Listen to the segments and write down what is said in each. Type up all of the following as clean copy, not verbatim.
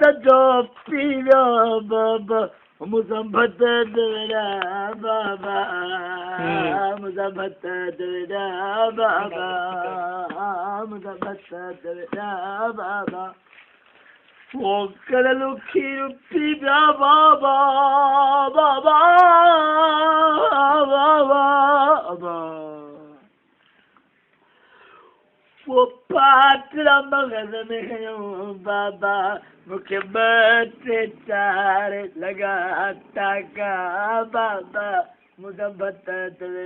जो पीवा बाबा मुजम्मत दरा बाबा मुजम्मत दरा बाबा मुजम्मत दरा बाबा वो करलू खीर पीवा बाबा बाबा बाबा वो पात्रा मगज में बाबा मुझे बत्ते चार लगाता का बाबा मुझे बता दे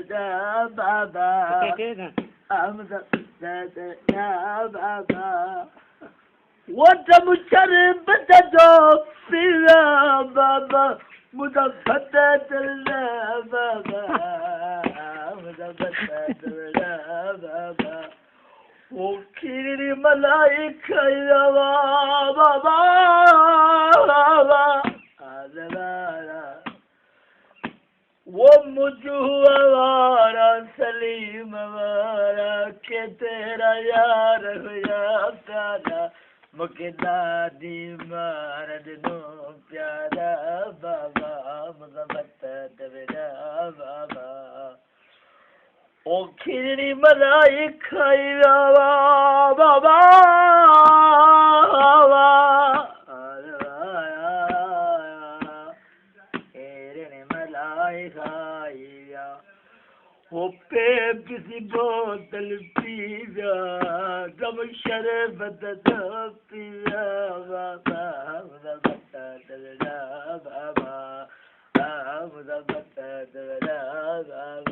बाबा मुझे बता दे बाबा वो जब बता दो फिर बाबा मुझे बता दे बाबा मुझे बता दे बाबा वो खीरी मलाई खाया बाबा वो मुझे हमारा सलीम हमारा के तेरा यार हुआ प्यारा मुझे दादी मार दिनों प्यारा बाबा मुझे बता दे बाबा ओ खीरी मलाई खाया बाबा खीरी मलाई खाया वो पे किसी बोतल पिया जब शरबत पिया बाबा मुझे बता दे बाबा मुझे बता दे बाबा